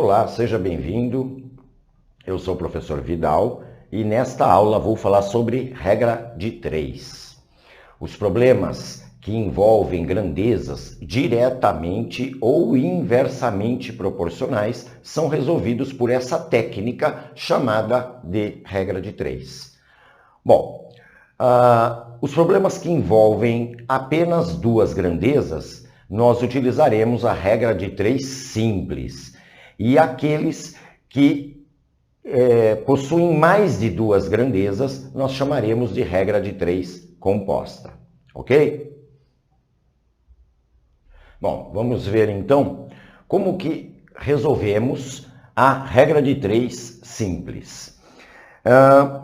Olá, seja bem-vindo. Eu sou o professor Vidal e nesta aula vou falar sobre regra de 3. Os problemas que envolvem grandezas diretamente ou inversamente proporcionais são resolvidos por essa técnica chamada de regra de 3. Bom, os problemas que envolvem apenas duas grandezas, nós utilizaremos a regra de 3 simples. E aqueles que possuem mais de duas grandezas, nós chamaremos de regra de 3 composta. Ok? Bom, vamos ver então como que resolvemos a regra de 3 simples.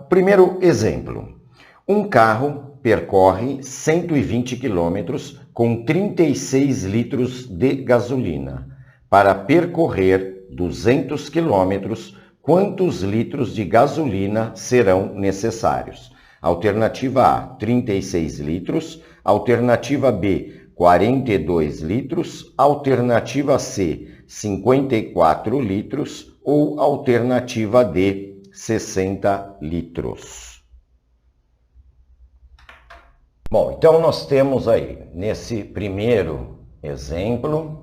Primeiro exemplo. Um carro percorre 120 quilômetros com 36 litros de gasolina. Para percorrer 200 quilômetros, quantos litros de gasolina serão necessários? Alternativa A, 36 litros. Alternativa B, 42 litros. Alternativa C, 54 litros. Ou alternativa D, 60 litros. Bom, então nós temos aí, nesse primeiro exemplo,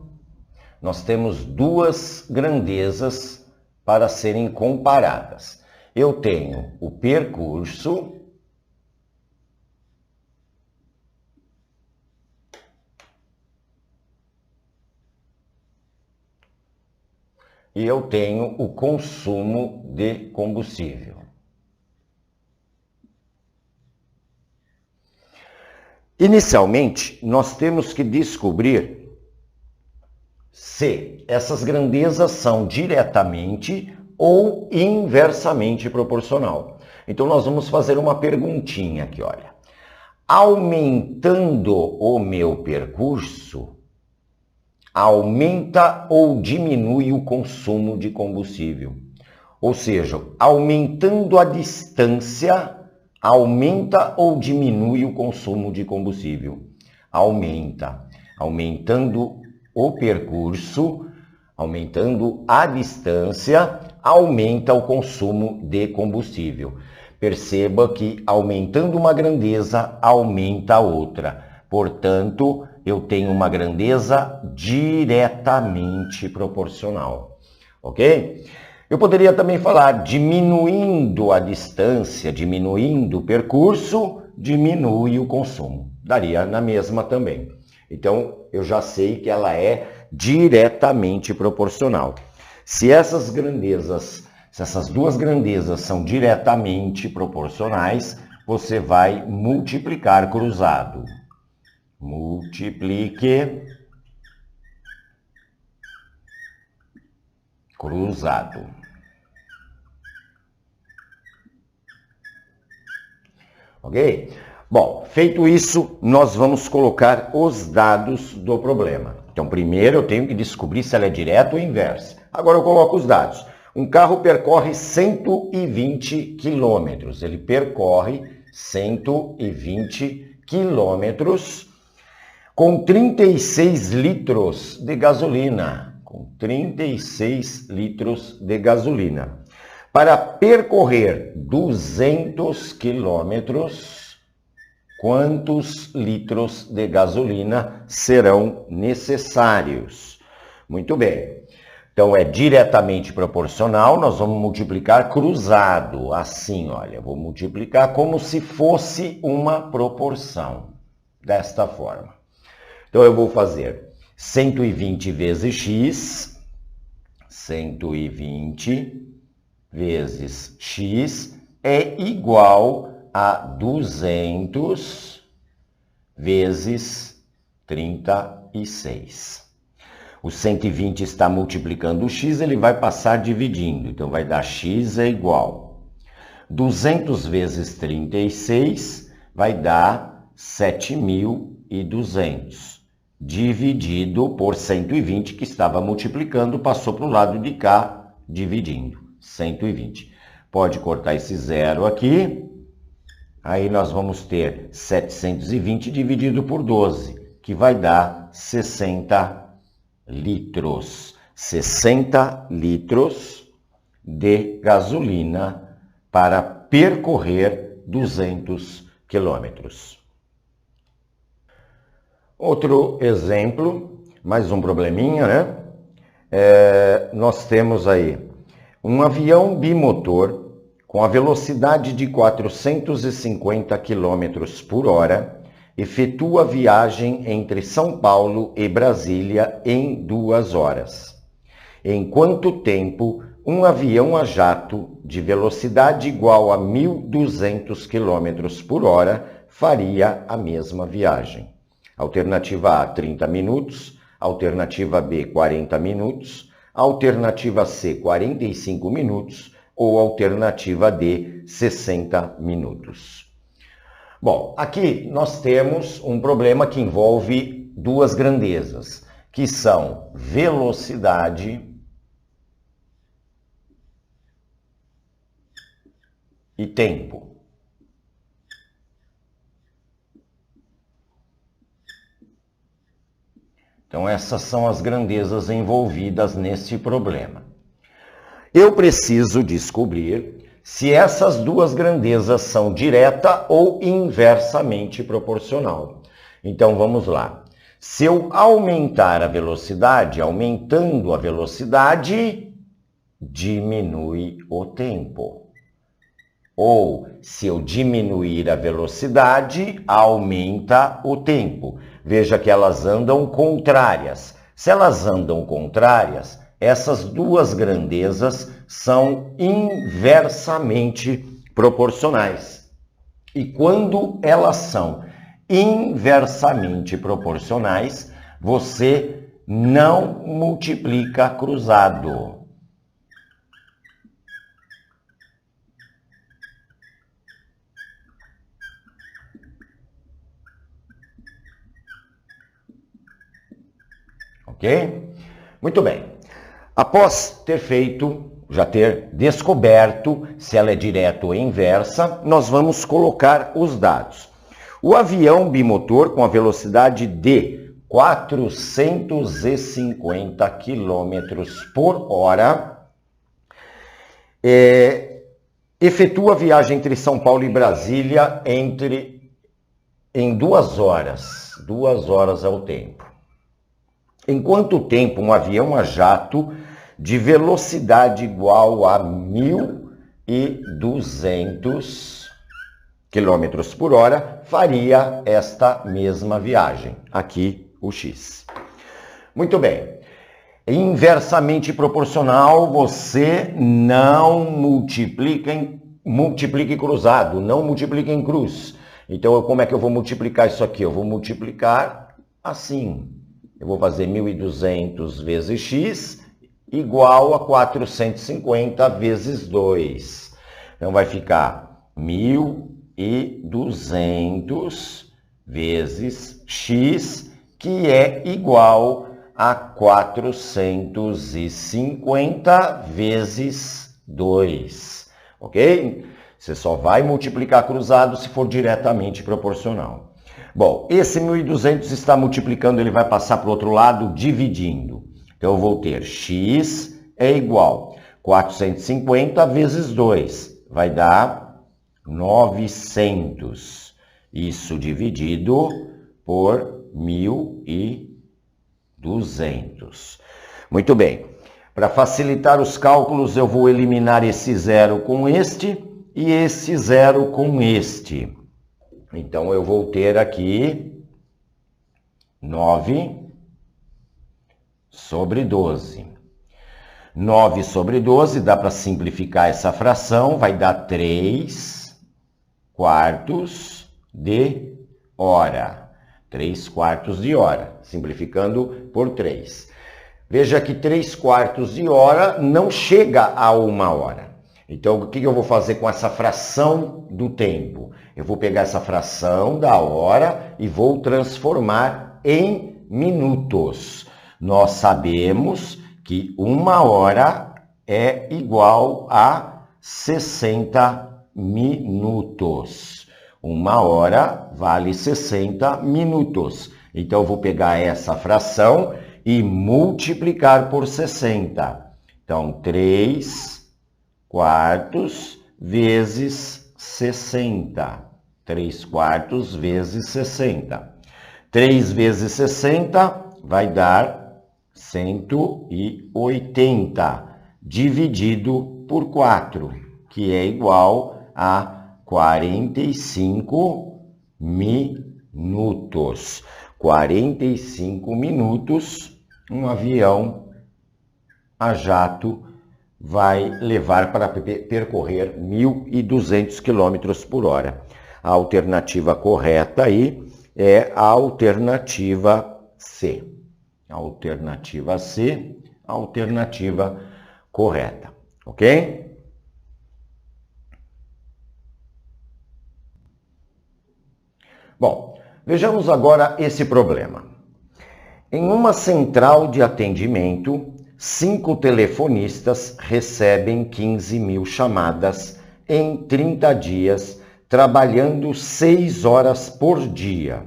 nós temos duas grandezas para serem comparadas. Eu tenho o percurso e eu tenho o consumo de combustível. Inicialmente, nós temos que descobrir se essas grandezas são diretamente ou inversamente proporcional. Então, nós vamos fazer uma perguntinha aqui, olha. Aumentando o meu percurso, aumenta ou diminui o consumo de combustível? Ou seja, aumentando a distância, aumenta ou diminui o consumo de combustível? Aumenta. Aumentando o percurso, aumentando a distância, aumenta o consumo de combustível. Perceba que aumentando uma grandeza, aumenta a outra. Portanto, eu tenho uma grandeza diretamente proporcional. Ok? Eu poderia também falar diminuindo a distância, diminuindo o percurso, diminui o consumo. Daria na mesma também. Então, eu já sei que ela é diretamente proporcional. Se essas duas grandezas são diretamente proporcionais, você vai multiplicar cruzado. Multiplique cruzado. Ok? Bom, feito isso, nós vamos colocar os dados do problema. Então, primeiro eu tenho que descobrir se ela é direta ou inversa. Agora eu coloco os dados. Um carro percorre 120 quilômetros. Ele percorre 120 quilômetros com 36 litros de gasolina. Com 36 litros de gasolina. Para percorrer 200 quilômetros, quantos litros de gasolina serão necessários? Muito bem. Então, é diretamente proporcional, nós vamos multiplicar cruzado. Assim, olha, vou multiplicar como se fosse uma proporção. Desta forma. Então, eu vou fazer 120 vezes x, 120 vezes x é igual a 200 vezes 36. O 120 está multiplicando o x, ele vai passar dividindo. Então, vai dar x é igual. 200 vezes 36 vai dar 7.200. Dividido por 120, que estava multiplicando, passou para o lado de cá, dividindo. 120. Pode cortar esse zero aqui. Aí nós vamos ter 720 dividido por 12, que vai dar 60 litros. 60 litros de gasolina para percorrer 200 quilômetros. Outro exemplo, mais um probleminha, né? Nós temos aí um avião bimotor com a velocidade de 450 km por hora, efetua viagem entre São Paulo e Brasília em 2 horas. Em quanto tempo um avião a jato de velocidade igual a 1.200 km por hora faria a mesma viagem? Alternativa A, 30 minutos. Alternativa B, 40 minutos. Alternativa C, 45 minutos. Ou alternativa D, 60 minutos. Bom, aqui nós temos um problema que envolve duas grandezas, que são velocidade e tempo. Então, essas são as grandezas envolvidas neste problema. Eu preciso descobrir se essas duas grandezas são direta ou inversamente proporcional. Então, vamos lá. Se eu aumentar a velocidade, aumentando a velocidade, diminui o tempo. Ou, se eu diminuir a velocidade, aumenta o tempo. Veja que elas andam contrárias. Se elas andam contrárias, essas duas grandezas são inversamente proporcionais. E quando elas são inversamente proporcionais, você não multiplica cruzado. Ok? Muito bem. Após ter feito, já ter descoberto se ela é direta ou inversa, nós vamos colocar os dados. O avião bimotor com a velocidade de 450 km por hora efetua a viagem entre São Paulo e Brasília em 2 horas. 2 horas é o tempo. Em quanto tempo um avião a jato de velocidade igual a 1.200 km por hora faria esta mesma viagem? Aqui o X. Muito bem. Inversamente proporcional, você não multiplica em cruzado, não multiplica em cruz. Então, como é que eu vou multiplicar isso aqui? Eu vou multiplicar assim. Eu vou fazer 1.200 vezes x igual a 450 vezes 2. Então, vai ficar 1.200 vezes x, que é igual a 450 vezes 2. Ok? Você só vai multiplicar cruzado se for diretamente proporcional. Bom, esse 1.200 está multiplicando, ele vai passar para o outro lado dividindo. Então, eu vou ter x é igual a 450 vezes 2. Vai dar 900. Isso dividido por 1.200. Muito bem. Para facilitar os cálculos, eu vou eliminar esse zero com este e esse zero com este. Então, eu vou ter aqui 9 sobre 12. 9 sobre 12, dá para simplificar essa fração, vai dar 3 quartos de hora. 3 quartos de hora, simplificando por 3. Veja que 3 quartos de hora não chega a 1 hora. Então, o que eu vou fazer com essa fração do tempo? Eu vou pegar essa fração da hora e vou transformar em minutos. Nós sabemos que 1 hora é igual a 60 minutos. 1 hora vale 60 minutos. Então, eu vou pegar essa fração e multiplicar por 60. Então, 3/4 vezes 60. 3/4 vezes 60. 3 vezes 60 vai dar 180, dividido por 4, que é igual a 45 minutos. 45 minutos, um avião a jato vai levar para percorrer 1.200 km por hora. A alternativa correta aí é a alternativa C. Alternativa C, alternativa correta, ok? Bom, vejamos agora esse problema. Em uma central de atendimento, 5 telefonistas recebem 15.000 chamadas em 30 dias, trabalhando 6 horas por dia.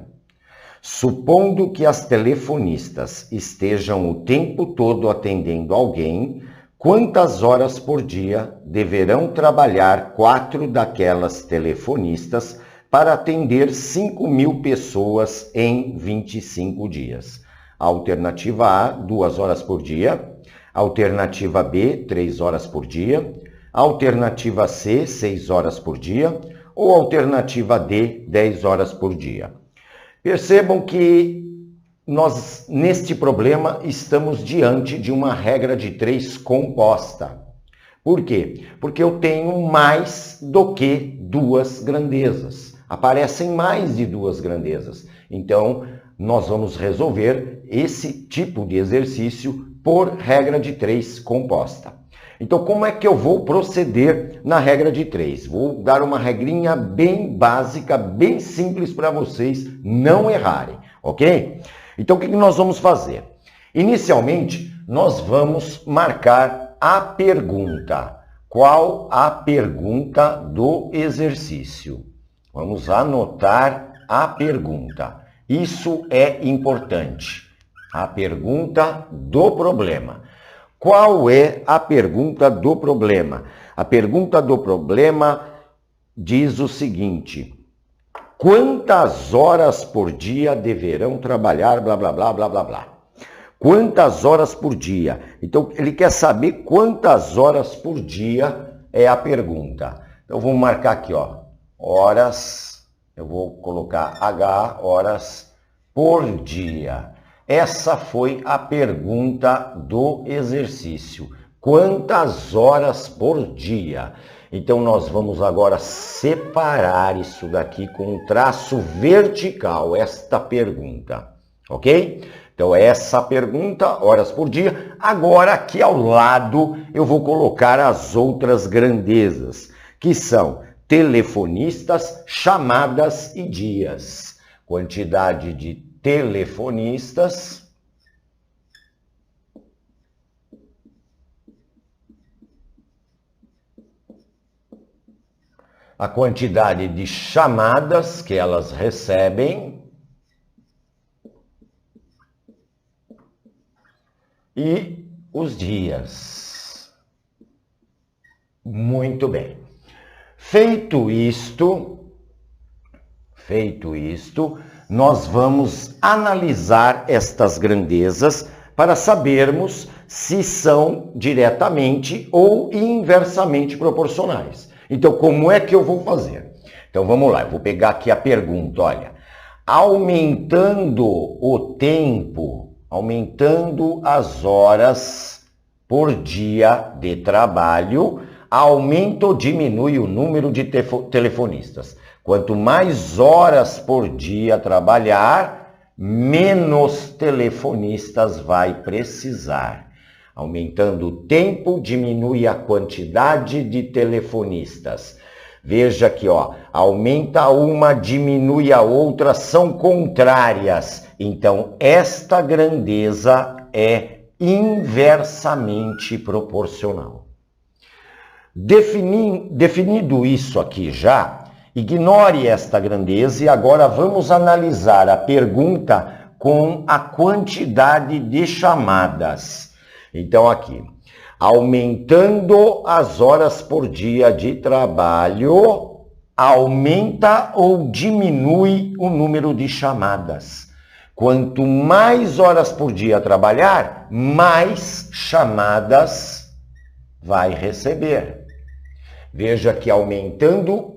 Supondo que as telefonistas estejam o tempo todo atendendo alguém, quantas horas por dia deverão trabalhar 4 daquelas telefonistas para atender 5.000 pessoas em 25 dias? Alternativa A, 2 horas por dia. Alternativa B, 3 horas por dia. Alternativa C, 6 horas por dia. Ou alternativa D, 10 horas por dia. Percebam que nós, neste problema, estamos diante de uma regra de 3 composta. Por quê? Porque eu tenho mais do que 2 grandezas. Aparecem mais de 2 grandezas. Então, nós vamos resolver esse tipo de exercício por regra de 3 composta. Então, como é que eu vou proceder na regra de 3? Vou dar uma regrinha bem básica, bem simples para vocês não errarem, ok? Então, o que nós vamos fazer? Inicialmente, nós vamos marcar a pergunta. Qual a pergunta do exercício? Vamos anotar a pergunta. Isso é importante. A pergunta do problema. Qual é a pergunta do problema? A pergunta do problema diz o seguinte: quantas horas por dia deverão trabalhar, blá, blá, blá, blá, blá, blá. Quantas horas por dia? Então, ele quer saber quantas horas por dia é a pergunta. Então, vamos marcar aqui, ó, horas, eu vou colocar H, horas por dia. Essa foi a pergunta do exercício. Quantas horas por dia? Então, nós vamos agora separar isso daqui com um traço vertical, esta pergunta, ok? Então, essa pergunta, horas por dia. Agora, aqui ao lado, eu vou colocar as outras grandezas, que são telefonistas, chamadas e dias. Quantidade de telefonistas a quantidade de chamadas que elas recebem e os dias. Muito bem. Feito isto, nós vamos analisar estas grandezas para sabermos se são diretamente ou inversamente proporcionais. Então, como é que eu vou fazer? Então, vamos lá, eu vou pegar aqui a pergunta, olha. Aumentando o tempo, aumentando as horas por dia de trabalho, aumenta ou diminui o número de telefonistas? Quanto mais horas por dia trabalhar, menos telefonistas vai precisar. Aumentando o tempo, diminui a quantidade de telefonistas. Veja aqui, ó, aumenta uma, diminui a outra, são contrárias. Então, esta grandeza é inversamente proporcional. Definido isso aqui já, ignore esta grandeza e agora vamos analisar a pergunta com a quantidade de chamadas. Então aqui, aumentando as horas por dia de trabalho, aumenta ou diminui o número de chamadas. Quanto mais horas por dia trabalhar, mais chamadas vai receber. Veja que aumentando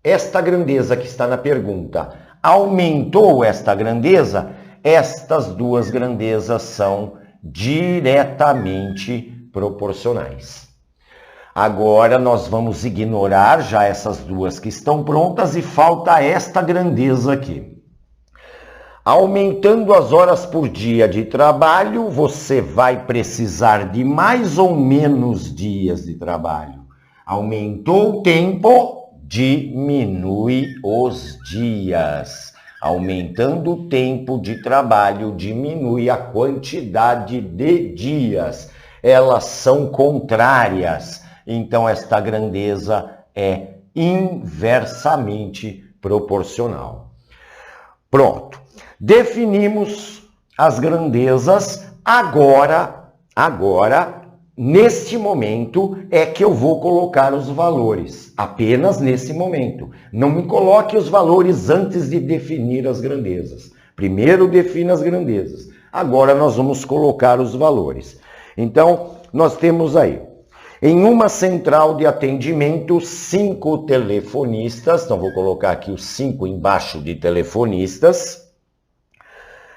esta grandeza que está na pergunta, aumentou esta grandeza, estas duas grandezas são diretamente proporcionais. Agora nós vamos ignorar já essas duas que estão prontas e falta esta grandeza aqui. Aumentando as horas por dia de trabalho, você vai precisar de mais ou menos dias de trabalho. Aumentou o tempo, diminui os dias. Aumentando o tempo de trabalho, diminui a quantidade de dias. Elas são contrárias. Então, esta grandeza é inversamente proporcional. Pronto. Definimos as grandezas. Agora, neste momento, é que eu vou colocar os valores. Apenas nesse momento. Não me coloque os valores antes de definir as grandezas. Primeiro defina as grandezas. Agora nós vamos colocar os valores. Então, nós temos aí, em uma central de atendimento, 5 telefonistas, então vou colocar aqui os 5 embaixo de telefonistas,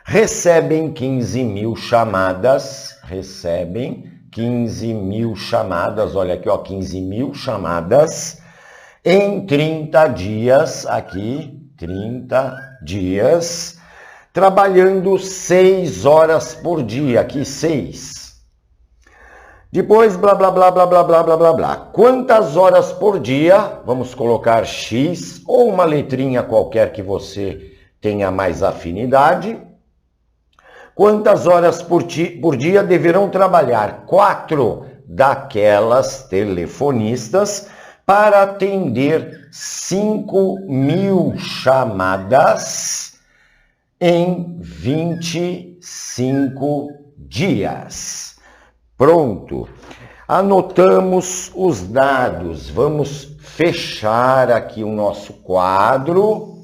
recebem 15 mil chamadas, olha aqui, ó, 15 mil chamadas, em 30 dias, aqui, 30 dias, trabalhando 6 horas por dia, aqui 6. Depois, blá, blá, blá, blá, blá, blá, blá, blá, blá. Quantas horas por dia? Vamos colocar X ou uma letrinha qualquer que você tenha mais afinidade. Quantas horas por dia deverão trabalhar 4 daquelas telefonistas para atender 5 mil chamadas em 25 dias? Pronto. Anotamos os dados. Vamos fechar aqui o nosso quadro.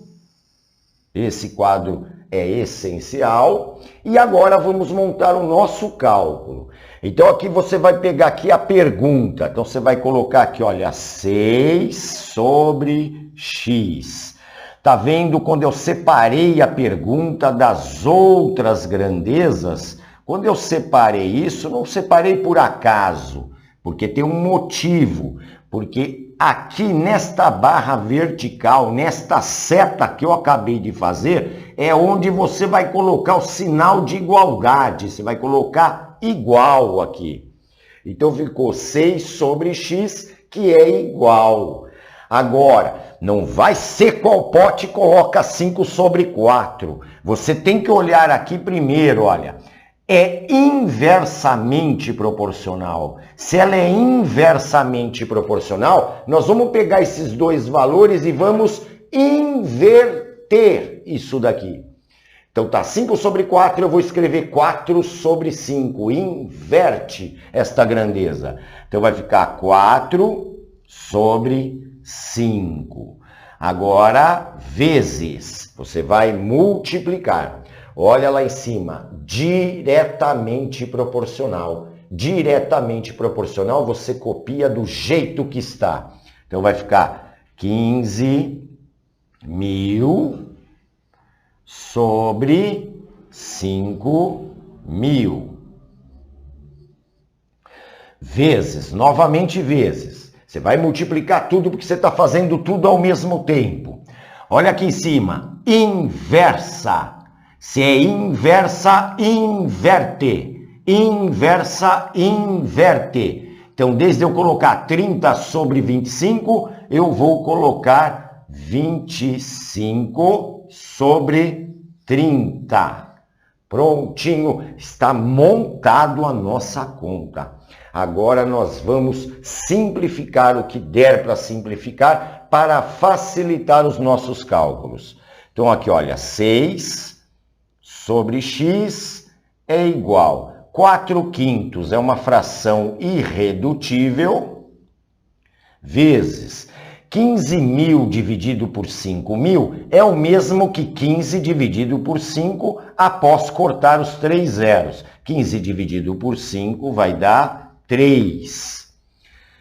Esse quadro é essencial. E agora vamos montar o nosso cálculo. Então aqui você vai pegar aqui a pergunta. Então você vai colocar aqui, olha, 6 sobre x. Tá vendo quando eu separei a pergunta das outras grandezas? Quando eu separei isso, não separei por acaso, porque tem um motivo. Porque aqui nesta barra vertical, nesta seta que eu acabei de fazer, é onde você vai colocar o sinal de igualdade. Você vai colocar igual aqui. Então ficou 6 sobre x, que é igual. Agora, não vai ser qual pote coloca 5 sobre 4. Você tem que olhar aqui primeiro, olha. É inversamente proporcional. Se ela é inversamente proporcional, nós vamos pegar esses dois valores e vamos inverter isso daqui. Então tá 5 sobre 4, eu vou escrever 4 sobre 5. Inverte esta grandeza. Então vai ficar 4 sobre 5. Agora, vezes. Você vai multiplicar. Olha lá em cima, diretamente proporcional. Diretamente proporcional, você copia do jeito que está. Então vai ficar 15 mil sobre 5 mil. Vezes, novamente vezes. Você vai multiplicar tudo porque você está fazendo tudo ao mesmo tempo. Olha aqui em cima, inversa. Se é inversa, inverte. Inversa, inverte. Então, desde eu colocar 30 sobre 25, eu vou colocar 25 sobre 30. Prontinho, está montado a nossa conta. Agora nós vamos simplificar o que der para simplificar para facilitar os nossos cálculos. Então, aqui, olha, 6 sobre x é igual. 4/5 é uma fração irredutível, vezes 15.000 dividido por 5.000 é o mesmo que 15 dividido por 5 após cortar os 3 zeros. 15 dividido por 5 vai dar 3.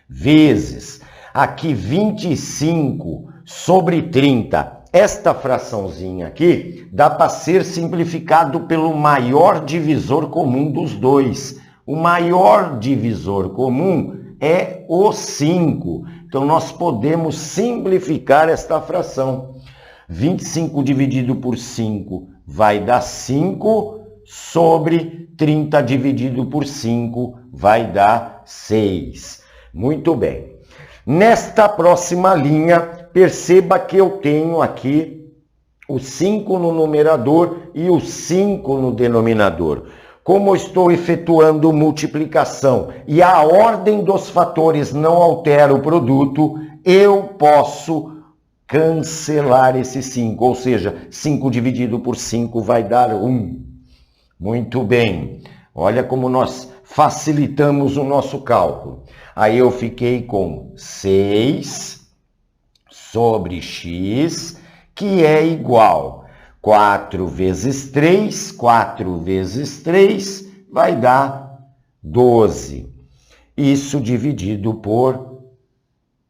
Vezes, aqui 25 sobre 30. Esta fraçãozinha aqui dá para ser simplificado pelo maior divisor comum dos dois. O maior divisor comum é o 5. Então, nós podemos simplificar esta fração. 25 dividido por 5 vai dar 5, sobre 30 dividido por 5 vai dar 6. Muito bem. Nesta próxima linha, perceba que eu tenho aqui o 5 no numerador e o 5 no denominador. Como eu estou efetuando multiplicação e a ordem dos fatores não altera o produto, eu posso cancelar esse 5, ou seja, 5 dividido por 5 vai dar 1. Muito bem, olha como nós facilitamos o nosso cálculo. Aí eu fiquei com 6 sobre x, que é igual 4 vezes 3, 4 vezes 3 vai dar 12. Isso dividido por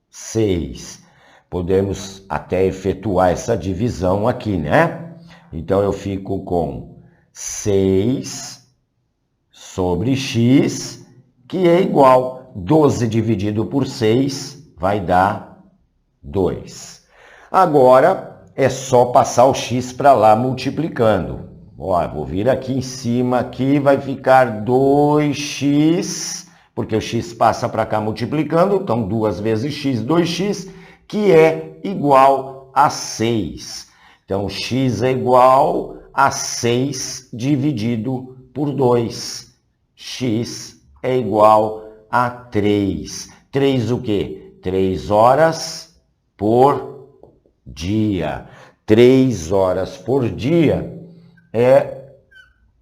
6. Podemos até efetuar essa divisão aqui, né? Então, eu fico com 6 sobre x, que é igual 12 dividido por 6 vai dar 2. Agora, é só passar o x para lá multiplicando. Ó, vou vir aqui em cima, aqui vai ficar 2x, porque o x passa para cá multiplicando, então 2 vezes x, 2x, que é igual a 6. Então, x é igual a 6 dividido por 2. X é igual a 3. 3 o quê? 3 horas por dia. 3 horas por dia é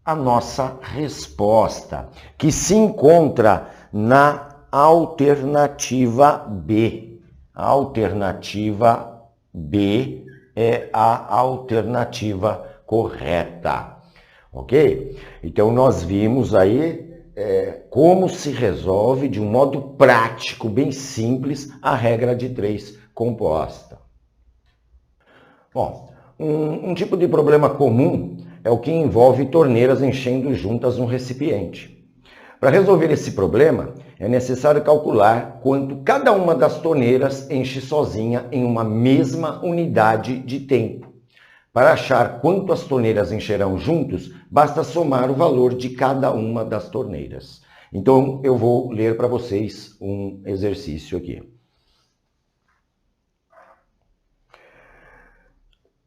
a nossa resposta, que se encontra na alternativa B. A alternativa B é a alternativa correta, ok? Então, nós vimos aí como se resolve de um modo prático, bem simples, a regra de 3 composta. Bom, um tipo de problema comum é o que envolve torneiras enchendo juntas um recipiente. Para resolver esse problema, é necessário calcular quanto cada uma das torneiras enche sozinha em uma mesma unidade de tempo. Para achar quanto as torneiras encherão juntos, basta somar o valor de cada uma das torneiras. Então, eu vou ler para vocês um exercício aqui.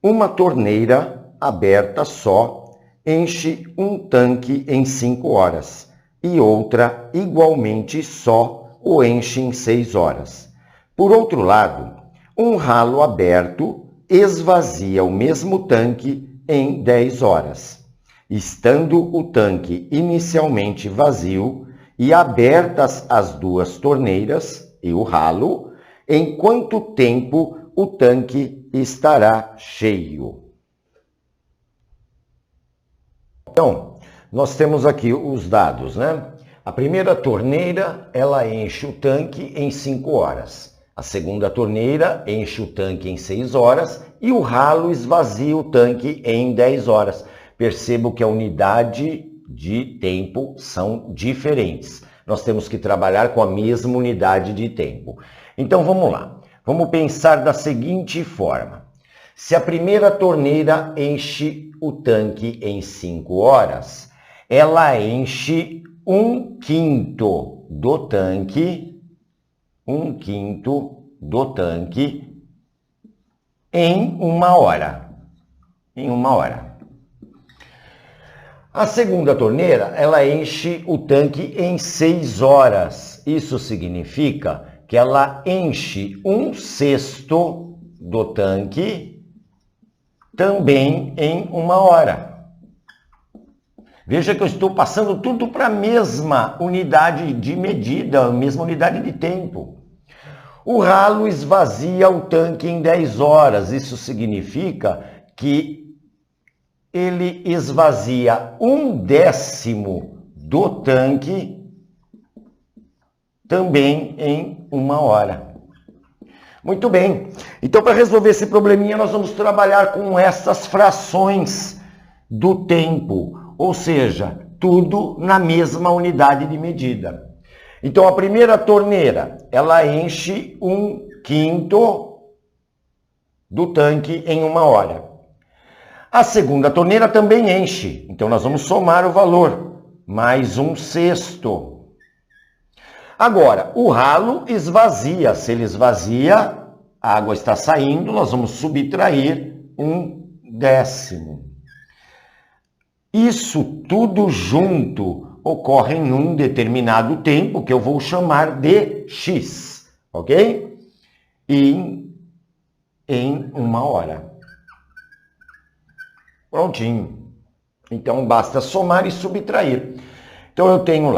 Uma torneira aberta só enche um tanque em 5 horas e outra igualmente só o enche em 6 horas. Por outro lado, um ralo aberto esvazia o mesmo tanque em 10 horas. Estando o tanque inicialmente vazio e abertas as duas torneiras e o ralo, em quanto tempo o tanque estará cheio? Então, nós temos aqui os dados, né? A primeira torneira, ela enche o tanque em 5 horas. A segunda torneira enche o tanque em 6 horas e o ralo esvazia o tanque em 10 horas. Percebo que a unidade de tempo são diferentes. Nós temos que trabalhar com a mesma unidade de tempo. Então, vamos lá. Vamos pensar da seguinte forma. Se a primeira torneira enche o tanque em 5 horas, ela enche 1/5 do tanque, 1/5 do tanque em 1 hora. Em 1 hora. A segunda torneira, ela enche o tanque em 6 horas. Isso significa que ela enche 1/6 do tanque também em 1 hora. Veja que eu estou passando tudo para a mesma unidade de medida, a mesma unidade de tempo. O ralo esvazia o tanque em 10 horas. Isso significa que ele esvazia 1/10 do tanque também em 1 hora. Muito bem. Então, para resolver esse probleminha, nós vamos trabalhar com essas frações do tempo, ou seja, tudo na mesma unidade de medida. Então, a primeira torneira, ela enche 1/5 do tanque em 1 hora. A segunda torneira também enche, então nós vamos somar o valor, mais 1/6. Agora, o ralo esvazia. Se ele esvazia, a água está saindo, nós vamos subtrair 1/10. Isso tudo junto ocorre em um determinado tempo, que eu vou chamar de X, ok? Em 1 hora. Prontinho. Então, basta somar e subtrair. Então, eu tenho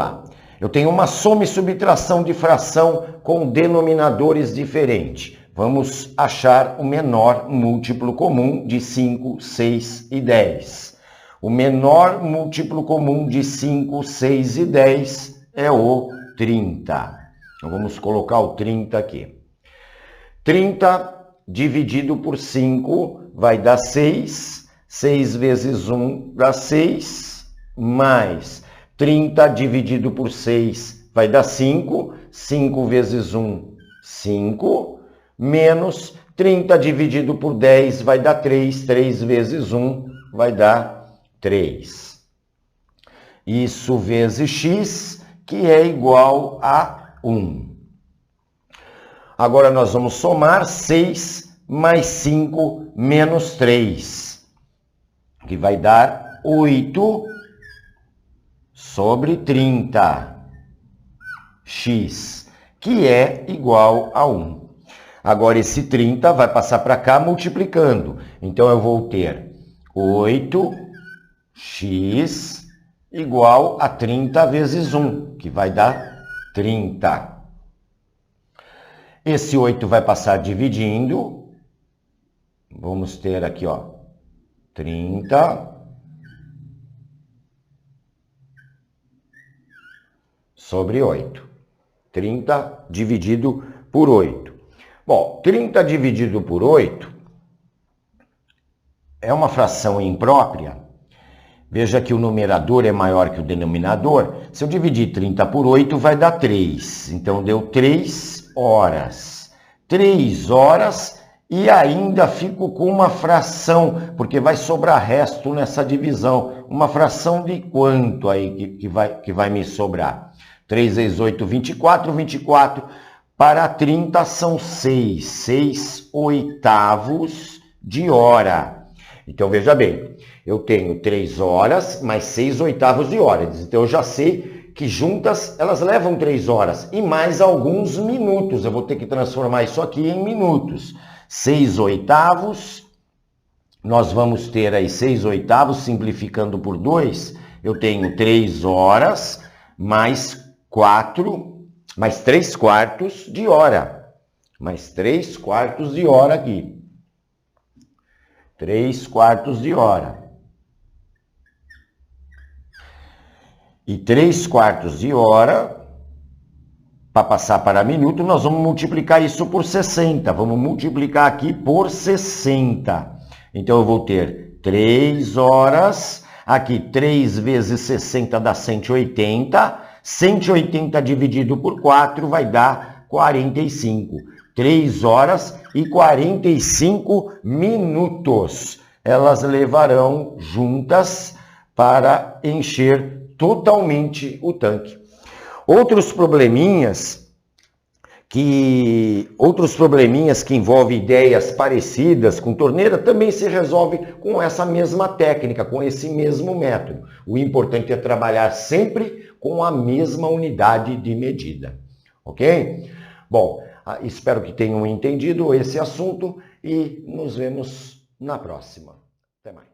uma soma e subtração de fração com denominadores diferentes. Vamos achar o menor múltiplo comum de 5, 6 e 10. O menor múltiplo comum de 5, 6 e 10 é o 30. Então, vamos colocar o 30 aqui. 30 dividido por 5 vai dar 6. 6 vezes 1 dá 6, mais 30 dividido por 6 vai dar 5. 5 vezes 1, 5, menos 30 dividido por 10 vai dar 3. 3 vezes 1 vai dar 3. Isso vezes x, que é igual a 1. Agora nós vamos somar 6 mais 5 menos 3, que vai dar 8 sobre 30, x, que é igual a 1. Agora esse 30 vai passar para cá multiplicando. Então eu vou ter 8x igual a 30 vezes 1, que vai dar 30. Esse 8 vai passar dividindo. Vamos ter aqui, ó, 30 sobre 8. 30 dividido por 8. Bom, 30 dividido por 8 é uma fração imprópria. Veja que o numerador é maior que o denominador. Se eu dividir 30 por 8, vai dar 3. Então, deu 3 horas. 3 horas e ainda fico com uma fração, porque vai sobrar resto nessa divisão. Uma fração de quanto aí que vai me sobrar? 3 vezes 8, 24. 24 para 30 são 6. 6 oitavos de hora. Então, veja bem, eu tenho 3 horas mais 6 oitavos de hora. Então, eu já sei que juntas elas levam 3 horas e mais alguns minutos. Eu vou ter que transformar isso aqui em minutos. 6 oitavos, nós vamos ter aí 6 oitavos, simplificando por 2, eu tenho 3 horas mais 3 quartos de hora. Mais 3 quartos de hora aqui. 3 quartos de hora. E 3 quartos de hora, para passar para minuto, nós vamos multiplicar isso por 60. Vamos multiplicar aqui por 60. Então, eu vou ter 3 horas. Aqui, 3 vezes 60 dá 180. 180 dividido por 4 vai dar 45. 3 horas e 45 minutos. Elas levarão juntas para encher totalmente o tanque. Outros probleminhas que envolvem ideias parecidas com torneira também se resolve com essa mesma técnica, com esse mesmo método. O importante é trabalhar sempre com a mesma unidade de medida, ok? Bom, espero que tenham entendido esse assunto e nos vemos na próxima. Até mais.